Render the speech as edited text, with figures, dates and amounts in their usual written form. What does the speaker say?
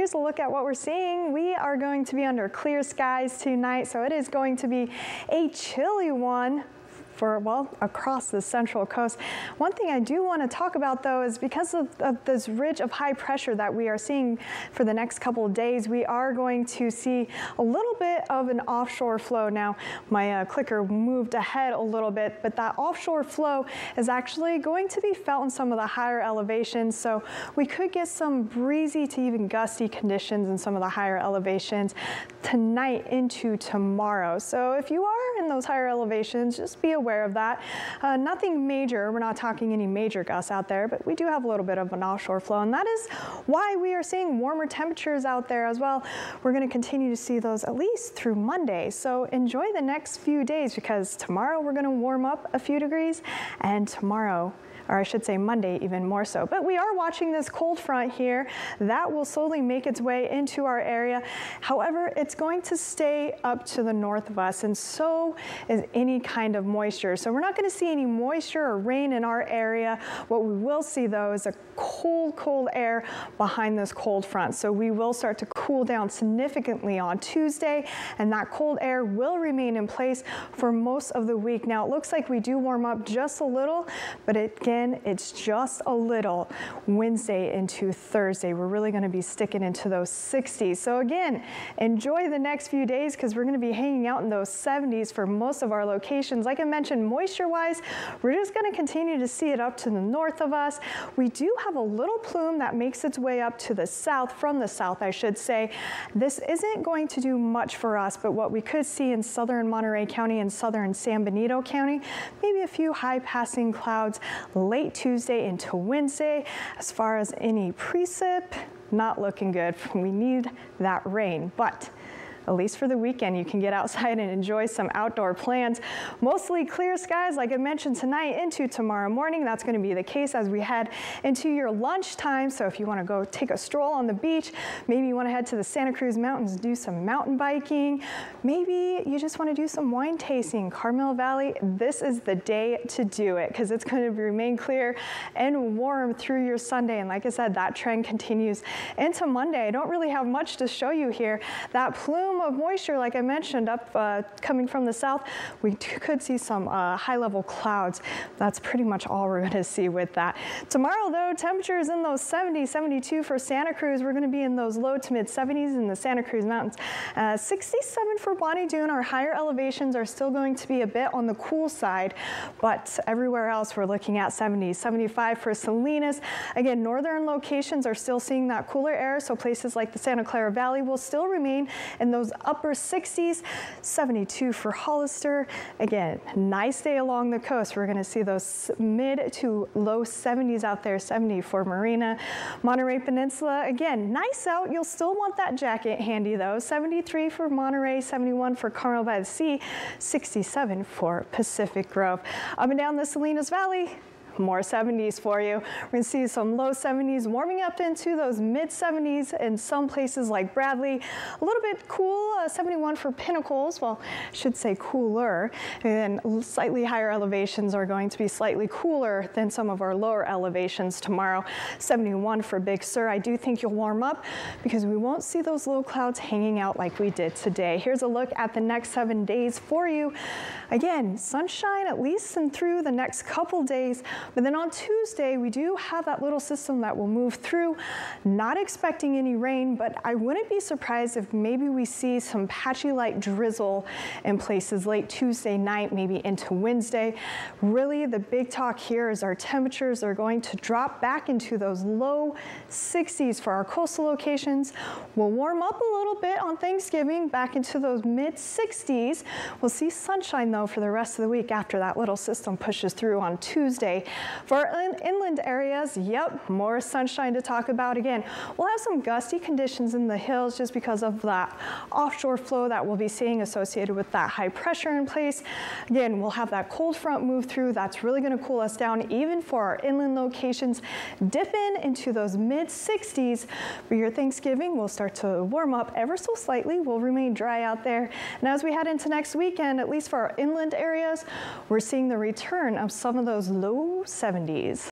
here's a look at what we're seeing. We are going to be under clear skies tonight, so it is going to be a chilly one for, well, across the central coast. One thing I do want to talk about, though, is because of this ridge of high pressure that we are seeing for the next couple of days, we are going to see a little bit of an offshore flow. Now, my clicker moved ahead a little bit, but that offshore flow is actually going to be felt in some of the higher elevations, so we could get some breezy to even gusty conditions in some of the higher elevations tonight into tomorrow. So if you are in those higher elevations, just be aware of that. Nothing major, we're not talking any major gusts out there, but we do have a little bit of an offshore flow, and that is why we are seeing warmer temperatures out there as well. We're going to continue to see those at least through Monday, so enjoy the next few days, because tomorrow we're going to warm up a few degrees, and tomorrow, or I should say Monday, even more so. But we are watching this cold front here that will slowly make its way into our area. However, it's going to stay up to the north of us, and so is any kind of moisture. So we're not going to see any moisture or rain in our area. What we will see, though, is a cold air behind this cold front. So we will start to cool down significantly on Tuesday, and that cold air will remain in place for most of the week. Now, it looks like we do warm up just a little, but again, it's just a little. Wednesday into Thursday, we're really going to be sticking into those 60s. So again, enjoy the next few days, because we're going to be hanging out in those 70s for most of our locations. Like I mentioned, moisture-wise, we're just going to continue to see it up to the north of us. We do have a little plume that makes its way up to the south, from the south, I should say. This isn't going to do much for us, but what we could see in southern Monterey County and southern San Benito County, maybe a few high-passing clouds late Tuesday into Wednesday. As far as any precip, not looking good. We need that rain, but at least for the weekend, you can get outside and enjoy some outdoor plans. Mostly clear skies, like I mentioned, tonight into tomorrow morning. That's going to be the case as we head into your lunchtime. So if you want to go take a stroll on the beach, maybe you want to head to the Santa Cruz Mountains, do some mountain biking. Maybe you just want to do some wine tasting, Carmel Valley. This is the day to do it, because it's going to remain clear and warm through your Sunday. And like I said, that trend continues into Monday. I don't really have much to show you here. That plume of moisture, like I mentioned, up coming from the south, we could see some high-level clouds. That's pretty much all we're going to see with that. Tomorrow, though, temperatures in those 70, 72 for Santa Cruz. We're going to be in those low to mid 70s in the Santa Cruz Mountains. 67 for Bonnie Doon. Our higher elevations are still going to be a bit on the cool side, but everywhere else we're looking at 70s. 75 for Salinas. Again, northern locations are still seeing that cooler air, so places like the Santa Clara Valley will still remain in those upper 60s. 72 for Hollister. Again, nice day along the coast. We're going to see those mid to low 70s out there. 70 for Marina. Monterey Peninsula, again, nice out. You'll still want that jacket handy, though. 73 for Monterey, 71 for Carmel by the Sea, 67 for Pacific Grove. Up and down the Salinas Valley, more 70s for you. We're going to see some low 70s warming up into those mid 70s in some places like Bradley. A little bit cool, 71 for Pinnacles. Well, I should say cooler. And slightly higher elevations are going to be slightly cooler than some of our lower elevations tomorrow. 71 for Big Sur. I do think you'll warm up, because we won't see those low clouds hanging out like we did today. Here's a look at the next 7 days for you. Again, sunshine at least and through the next couple days. But then on Tuesday, we do have that little system that will move through. Not expecting any rain, but I wouldn't be surprised if maybe we see some patchy light drizzle in places late Tuesday night, maybe into Wednesday. Really, the big talk here is our temperatures are going to drop back into those low 60s for our coastal locations. We'll warm up a little bit on Thanksgiving, back into those mid 60s. We'll see sunshine, though, for the rest of the week after that little system pushes through on Tuesday. For our inland areas, yep, more sunshine to talk about. Again, we'll have some gusty conditions in the hills just because of that offshore flow that we'll be seeing associated with that high pressure in place. Again, we'll have that cold front move through. That's really going to cool us down even for our inland locations. Dip into those mid 60s. For your Thanksgiving, we'll start to warm up ever so slightly. We'll remain dry out there. And as we head into next weekend, at least for our inland areas, we're seeing the return of some of those low 70s.